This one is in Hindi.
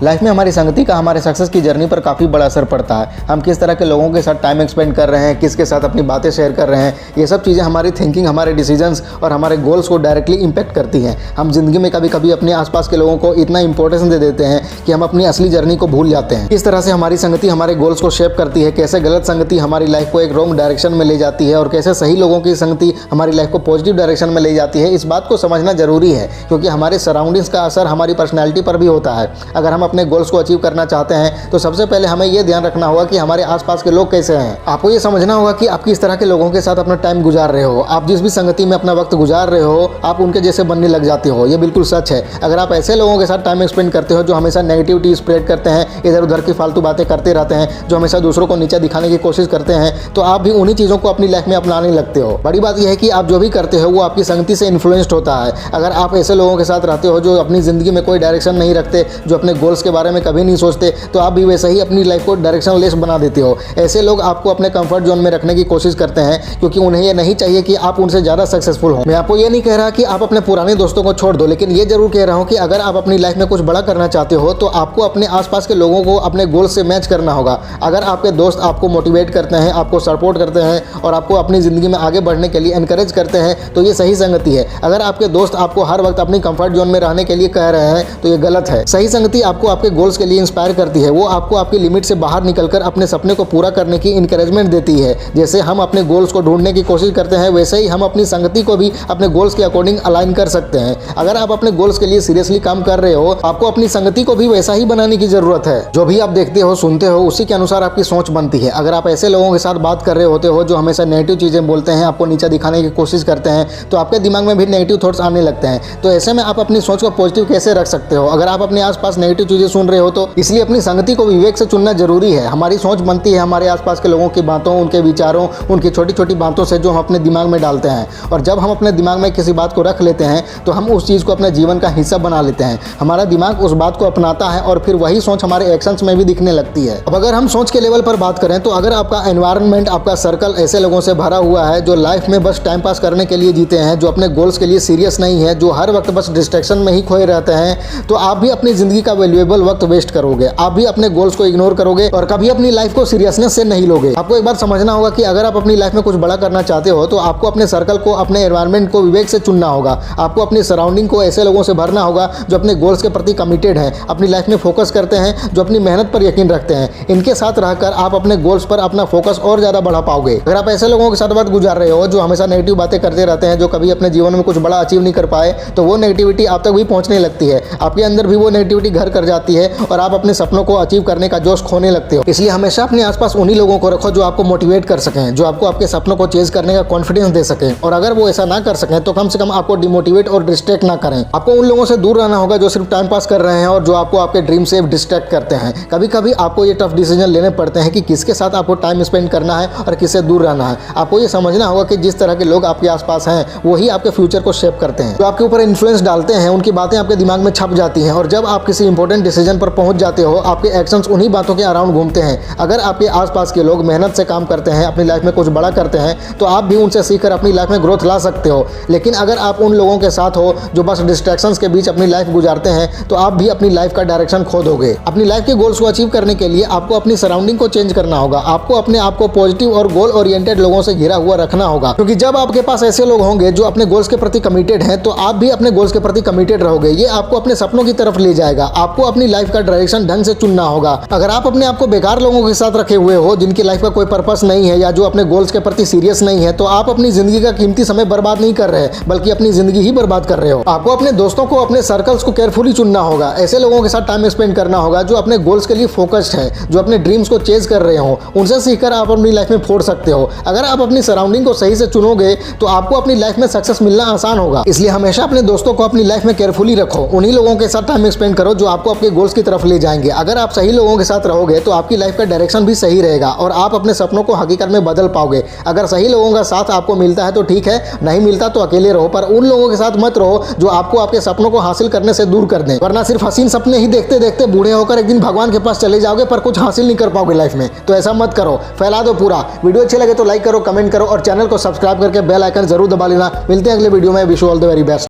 लाइफ में हमारी संगति का हमारे सक्सेस की जर्नी पर काफ़ी बड़ा असर पड़ता है। हम किस तरह के लोगों के साथ टाइम स्पेंड कर रहे हैं, किसके साथ अपनी बातें शेयर कर रहे हैं, ये सब चीज़ें हमारी थिंकिंग, हमारे डिसीजंस और हमारे गोल्स को डायरेक्टली इंपैक्ट करती हैं। हम जिंदगी में कभी कभी अपने आसपास के लोगों को इतना इंपॉर्टेंस दे देते हैं कि हम अपनी असली जर्नी को भूल जाते हैं। किस तरह से हमारी संगति हमारे गोल्स को शेप करती है, कैसे गलत संगति हमारी लाइफ को एक रॉन्ग डायरेक्शन में ले जाती है और कैसे सही लोगों की संगति हमारी लाइफ को पॉजिटिव डायरेक्शन में ले जाती है, इस बात को समझना जरूरी है। क्योंकि हमारे सराउंडिंग्स का असर हमारी पर्सनैलिटी पर भी होता है। अगर हम अपने गोल्स को अचीव करना चाहते हैं तो सबसे पहले हमें यह ध्यान रखना होगा कि हमारे आसपास के लोग कैसे हैं। आपको ये समझना होगा कि आप किस तरह के लोगों के साथ अपना टाइम गुजार रहे हो। आप जिस भी संगति में अपना वक्त गुजार रहे हो, आप उनके जैसे बनने लग जाते हो। ये बिल्कुल सच है। अगर आप ऐसे लोगों के साथ टाइम स्पेंड करते हो जो हमेशा नेगेटिविटी स्प्रेड करते हैं, इधर उधर की फालतू बातें करते रहते हैं, जो हमेशा दूसरों को नीचा दिखाने की कोशिश करते हैं, तो आप भी उन्हीं चीज़ों को अपनी लाइफ में अपनाने लगते हो। बड़ी बात यह है कि आप जो भी करते हो वो आपकी संगति से इन्फ्लुएंस्ड होता है। अगर आप ऐसे लोगों के साथ रहते हो जो अपनी ज़िंदगी में कोई डायरेक्शन नहीं रखते, जो अपने गोल्स के बारे में कभी नहीं सोचते, तो आप भी वैसे ही अपनी लाइफ को डायरेक्शन लेस बना देते हो। ऐसे लोग आपको अपने कंफर्ट जोन में रखने की कोशिश करते हैं क्योंकि उन्हें यह नहीं चाहिए कि आप उनसे ज़्यादा सक्सेसफुल हो। मैं आपको ये नहीं कह रहा कि आप अपने पुराने दोस्तों को छोड़ दो, लेकिन ये जरूर कह रहा हूँ कि अगर आप अपनी लाइफ में कुछ बड़ा करना चाहते हो तो आपको अपने आसपास के लोगों को अपने गोल्स से मैच करना होगा। अगर आपके दोस्त आपको मोटिवेट करते हैं, आपको सपोर्ट करते हैं और आपको अपनी ज़िंदगी में आगे बढ़ने के लिए एनकरेज करते हैं तो ये सही संगति है। अगर आपके दोस्त आपको हर वक्त अपनी कंफर्ट जोन में रहने के लिए कह रहे हैं तो ये गलत है। सही संगति आपको आपके गोल्स के लिए इंस्पायर करती है। वो आपको आपकी लिमिट से बाहर निकलकर अपने सपने को पूरा करने की इंकरेजमेंट देती है। जैसे हम अपने गोल्स को ढूंढने की कोशिश करते हैं, वैसे ही हम अपनी संगति को भी अपने गोल्स के अकॉर्डिंग अलाइन कर सकते हैं। अगर आप अपने गोल्स के लिए सीरियसली काम कर रहे हो, आपको अपनी संगति को भी वैसा ही बनाने की जरूरत है। जो भी आप देखते हो, सुनते हो, उसी के अनुसार आपकी सोच बनती है। अगर आप ऐसे लोगों के साथ बात कर रहे होते हो जो हमेशा नेगेटिव चीज़ें बोलते हैं, आपको नीचा दिखाने की कोशिश करते हैं, तो आपके दिमाग में भी नेगेटिव थॉट्स आने लगते हैं। तो ऐसे में आप अपनी सोच को पॉजिटिव कैसे रख सकते हो? अगर आप अपने आसपास नेगेटिव चीज़ें सुन रहे हो तो इसलिए अपनी संगति को विवेक से चुनना जरूरी है। हमारी सोच बनती है हमारे आसपास के लोगों की बातों, उनके विचारों, उनकी छोटी छोटी बातों से जो हम अपने दिमाग में डालते हैं। और जब हम अपने दिमाग में किसी बात को रख लेते हैं तो हम उस चीज़ को अपने जीवन का हिस्सा बना लेते हैं। हमारा दिमाग उस बात को अपनाता है और फिर वही सोच हमारे एक्शंस में भी दिखने लगती है। अब अगर हम सोच के लेवल पर बात करें तो अगर आपका एनवायरनमेंट, आपका सर्कल ऐसे लोगों से भरा हुआ है जो लाइफ में बस टाइम पास करने के लिए जीते हैं, जो अपने गोल्स के लिए सीरियस नहीं है, जो हर वक्त बस डिस्ट्रैक्शन में ही खोए रहते हैं, तो आप भी अपनी जिंदगी का वैल्यूएबल वक्त वेस्ट करोगे। आप भी अपने गोल्स को इग्नोर करोगे और कभी अपनी लाइफ को सीरियसनेस से नहीं लोगे। आपको एक बात समझना होगा कि अगर आप अपनी लाइफ में कुछ बड़ा करना चाहते हो तो आपको अपने सर्कल को, अपने एनवायरनमेंट को विवेक से चुनना होगा। आपको अपनी सराउंडिंग को ऐसे लोगों से भरना होगा जो अपने गोल्स के प्रति कमिटेड हैं, अपनी लाइफ में फोकस करते हैं, जो अपनी मेहनत पर यकीन रखते हैं। इनके साथ रहकर आप अपने गोल्स पर अपना फोकस और ज्यादा बढ़ा पाओगे। अगर आप ऐसे लोगों के साथ वक्त गुजार रहे हो जो हमेशा नेगेटिव बातें करते रहते हैं, जो कभी अपने जीवन में कुछ बड़ा अचीव नहीं कर पाए, तो वो नेगेटिविटी आप तक भी पहुंचने लगती है। आपके अंदर भी वो नेगेटिविटी घर कर जाती है और आप अपने सपनों को अचीव करने का जोश खोने लगते हो। इसलिए हमेशा अपने आसपास उन्हीं लोगों को रखो जो आपको मोटिवेट कर सकें, जो आपको आपके सपनों को चेज करने का कॉन्फिडेंस दे सकें। और अगर वो ऐसा ना कर सकें तो कम से कम आपको डिमोटिवेट और डिस्ट्रैक्ट ना करें। आपको उन लोगों से दूर रहना होगा जो सिर्फ टाइम पास कर रहे हैं और जो आपको आपके ड्रीम से डिस्ट्रैक्ट करते हैं। कभी कभी आपको ये टफ डिसीजन लेने पड़ते हैं कि किसके साथ आपको टाइम स्पेंड करना है और किससे दूर रहना है। आपको ये समझना होगा कि जिस तरह के लोग आपके आसपास हैं वही आपके फ्यूचर को शेप करते हैं। जो आपके ऊपर इन्फ्लुएंस डालते हैं उनकी बातें आपके दिमाग में छप जाती हैं और जब आप किसी इंपॉर्टेंट डिसीजन पर पहुंच जाते हो, आपके एक्शंस उन्हीं बातों के अराउंड घूमते हैं। अगर आपके आसपास के लोग मेहनत से काम करते हैं, अपनी लाइफ में कुछ बड़ा करते हैं, तो आप भी उनसे सीखकर अपनी लाइफ में ग्रोथ ला सकते हो। लेकिन अगर आप उन लोगों के साथ हो जो बस डिस्ट्रैक्शंस के बीच अपनी लाइफ गुजारते हैं, तो आप भी अपनी लाइफ का डायरेक्शन खो दोगे। अपनी लाइफ के गोल्स को अचीव करने के लिए आपको अपनी सराउंडिंग को चेंज करना होगा। आपको अपने आप को पॉजिटिव और गोल ओरिएंटेड लोगों से घिरा हुआ रखना होगा, क्योंकि जब आपके पास ऐसे लोग होंगे जो अपने गोल्स के प्रति कमिटेड हैं, तो आप भी अपने गोल्स के प्रति कमिटेड रहोगे। ये आपको अपने सपनों की तरफ ले जाएगा। आपको अपनी लाइफ का डायरेक्शन ढंग से चुनना होगा। अगर आप अपने आप को बेकार लोगों के साथ रखे हुए हो जिनकी लाइफ का कोई पर्पस नहीं है या जो अपने गोल्स के प्रति सीरियस नहीं है, तो आप अपनी जिंदगी का कीमती समय बर्बाद नहीं कर रहे, बल्कि अपनी जिंदगी ही बर्बाद कर रहे हो। आपको अपने दोस्तों को, अपने सर्कल्स को केयरफुली चुनना होगा। ऐसे लोगों के साथ टाइम स्पेंड करना होगा जो अपने गोल्स के लिए फोकस्ड है, जो अपने ड्रीम्स को चेज कर रहे हो। उनसे सीखकर आप अपनी लाइफ में फोड़ सकते हो। अगर आप अपनी सराउंडिंग को सही से चुनोगे तो आपको अपनी लाइफ में सक्सेस मिलना आसान होगा। इसलिए हमेशा अपने दोस्तों को अपनी लाइफ में केयरफुली रखो। उन्हीं लोगों के साथ टाइम स्पेंड करो जो आपको आपके गोल्स की तरफ ले जाएंगे। अगर आप सही लोगों के साथ रहोगे तो आपकी लाइफ का डायरेक्शन भी सही रहेगा और आप अपने सपनों को हकीकत में बदल पाओगे। अगर सही लोगों का साथ आपको मिलता है तो ठीक है, नहीं मिलता तो अकेले रहो, पर उन लोगों के साथ मत रहो जो आपको आपके सपनों को हासिल करने से दूर कर दें। वरना सिर्फ हसीन सपने ही देखते देखते बूढ़े होकर एक दिन भगवान के पास चले जाओगे पर कुछ हासिल नहीं कर पाओगे लाइफ में। तो ऐसा मत करो, फैला दो पूरा। वीडियो अच्छे लगे तो लाइक करो, कमेंट करो और चैनल को सब्सक्राइब करके बेल आइकन जरूर दबा लेना। मिलते हैं अगले वीडियो में। Wish you all the very best.